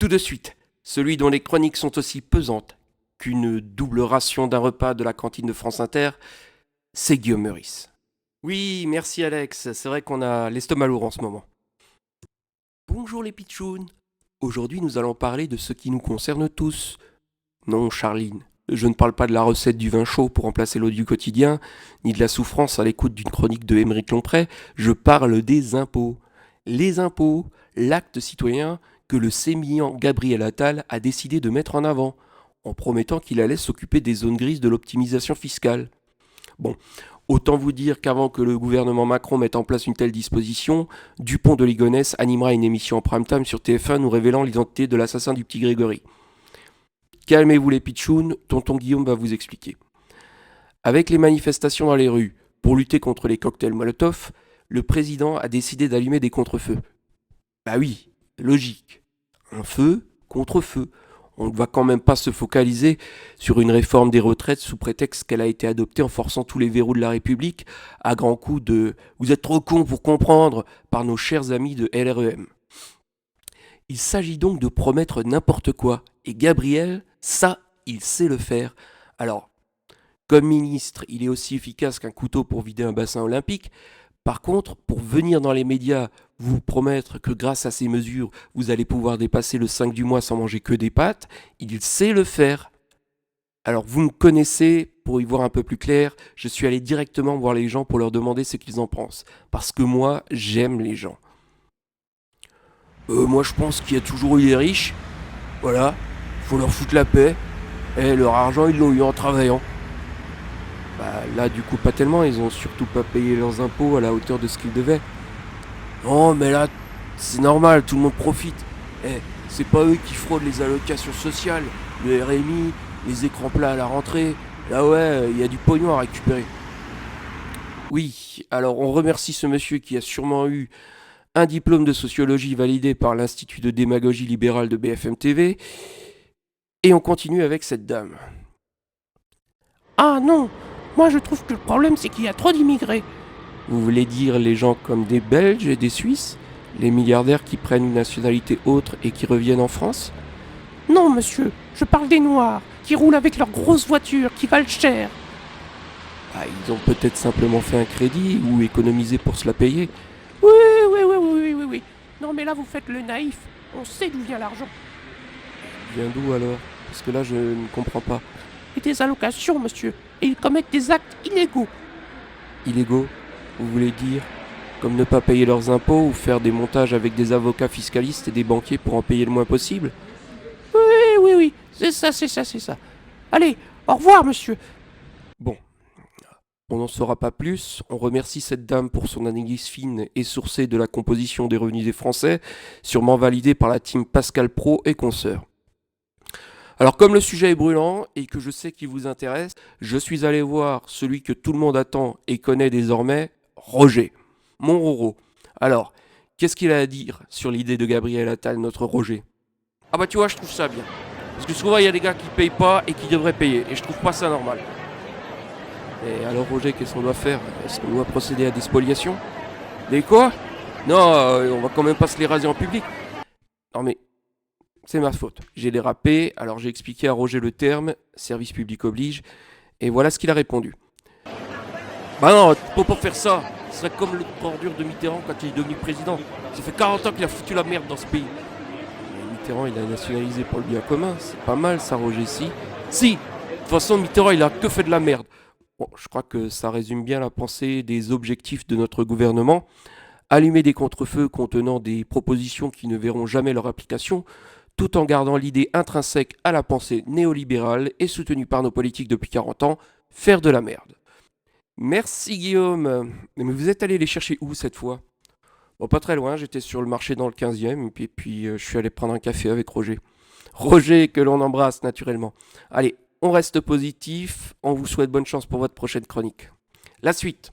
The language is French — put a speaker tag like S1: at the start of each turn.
S1: Tout de suite, celui dont les chroniques sont aussi pesantes qu'une double ration d'un repas de la cantine de France Inter, c'est Guillaume Meurice. Oui, merci Alex, c'est vrai qu'on a l'estomac lourd en ce moment. Bonjour les pitchouns. Aujourd'hui nous allons parler de ce qui nous concerne tous. Non Charline, je ne parle pas de la recette du vin chaud pour remplacer l'eau du quotidien, ni de la souffrance à l'écoute d'une chronique de Émeric Lompré, je parle des impôts. Les impôts, l'acte citoyen que le sémillant Gabriel Attal a décidé de mettre en avant, en promettant qu'il allait s'occuper des zones grises de l'optimisation fiscale. Bon, autant vous dire qu'avant que le gouvernement Macron mette en place une telle disposition, Dupont de Ligonnès animera une émission en prime time sur TF1 nous révélant l'identité de l'assassin du petit Grégory. Calmez-vous les pitchouns, tonton Guillaume va vous expliquer. Avec les manifestations dans les rues pour lutter contre les cocktails Molotov, le président a décidé d'allumer des contre-feux. Bah oui, logique. Un feu contre feu. On ne va quand même pas se focaliser sur une réforme des retraites sous prétexte qu'elle a été adoptée en forçant tous les verrous de la République à grands coups de «Vous êtes trop cons pour comprendre» par nos chers amis de LREM. Il s'agit donc de promettre n'importe quoi. Et Gabriel, ça, il sait le faire. Alors, comme ministre, il est aussi efficace qu'un couteau pour vider un bassin olympique. Par contre, pour venir dans les médias vous promettre que grâce à ces mesures, vous allez pouvoir dépasser le 5 du mois sans manger que des pâtes, il sait le faire. Alors vous me connaissez, pour y voir un peu plus clair, je suis allé directement voir les gens pour leur demander ce qu'ils en pensent. Parce que moi, j'aime les gens. Moi je pense qu'il y a toujours eu les riches. Voilà, faut leur foutre la paix. Et leur argent, ils l'ont eu en travaillant. Bah là du coup pas tellement, ils ont surtout pas payé leurs impôts à la hauteur de ce qu'ils devaient. Non mais là, c'est normal, tout le monde profite. C'est pas eux qui fraudent les allocations sociales, le RMI, les écrans plats à la rentrée. Là ouais, il y a du pognon à récupérer. Oui, alors on remercie ce monsieur qui a sûrement eu un diplôme de sociologie validé par l'Institut de démagogie libérale de BFM TV. Et on continue avec cette dame.
S2: Ah non, moi je trouve que le problème c'est qu'il y a trop d'immigrés.
S1: Vous voulez dire les gens comme des Belges et des Suisses? Les milliardaires qui prennent une nationalité autre et qui reviennent en France?
S2: Non monsieur, je parle des Noirs, qui roulent avec leurs grosses voitures, qui valent cher.
S1: Bah, ils ont peut-être simplement fait un crédit ou économisé pour se la payer.
S2: Oui, oui, oui, oui, oui, oui, oui. Non mais là vous faites le naïf, on sait d'où vient l'argent.
S1: Vient d'où alors? Parce que là je ne comprends pas.
S2: Et des allocations monsieur, et ils commettent des actes illégaux.
S1: Illégaux? Vous voulez dire? Comme ne pas payer leurs impôts ou faire des montages avec des avocats fiscalistes et des banquiers pour en payer le moins possible?
S2: Oui, oui, oui, c'est ça, c'est ça, c'est ça. Allez, au revoir monsieur.
S1: Bon, on n'en saura pas plus. On remercie cette dame pour son analyse fine et sourcée de la composition des revenus des Français, sûrement validée par la team Pascal Pro et consoeurs. Alors comme le sujet est brûlant et que je sais qu'il vous intéresse, je suis allé voir celui que tout le monde attend et connaît désormais, Roger, mon Roro. Alors, qu'est-ce qu'il a à dire sur l'idée de Gabriel Attal, notre Roger? Ah bah tu vois, je trouve ça bien. Parce que souvent il y a des gars qui payent pas et qui devraient payer, et je trouve pas ça normal. Et alors Roger, qu'est-ce qu'on doit faire? Est-ce qu'on doit procéder à des spoliations? Des quoi? Non, on va quand même pas se les raser en public. Non mais c'est ma faute. J'ai dérapé, alors j'ai expliqué à Roger le terme, service public oblige, et voilà ce qu'il a répondu. Bah non, faut pas faire ça. Ce serait comme le ordure de Mitterrand quand il est devenu président. Ça fait 40 ans qu'il a foutu la merde dans ce pays. Mais Mitterrand, il a nationalisé pour le bien commun. C'est pas mal ça, Roger, si. Si. De toute façon, Mitterrand, il a que fait de la merde. Bon, je crois que ça résume bien la pensée des objectifs de notre gouvernement. Allumer des contre-feux contenant des propositions qui ne verront jamais leur application, tout en gardant l'idée intrinsèque à la pensée néolibérale et soutenue par nos politiques depuis 40 ans, faire de la merde. Merci Guillaume. Mais vous êtes allé les chercher où cette fois? Bon, pas très loin, j'étais sur le marché dans le 15e, et puis je suis allé prendre un café avec Roger. Roger que l'on embrasse naturellement. Allez, on reste positif, on vous souhaite bonne chance pour votre prochaine chronique. La suite.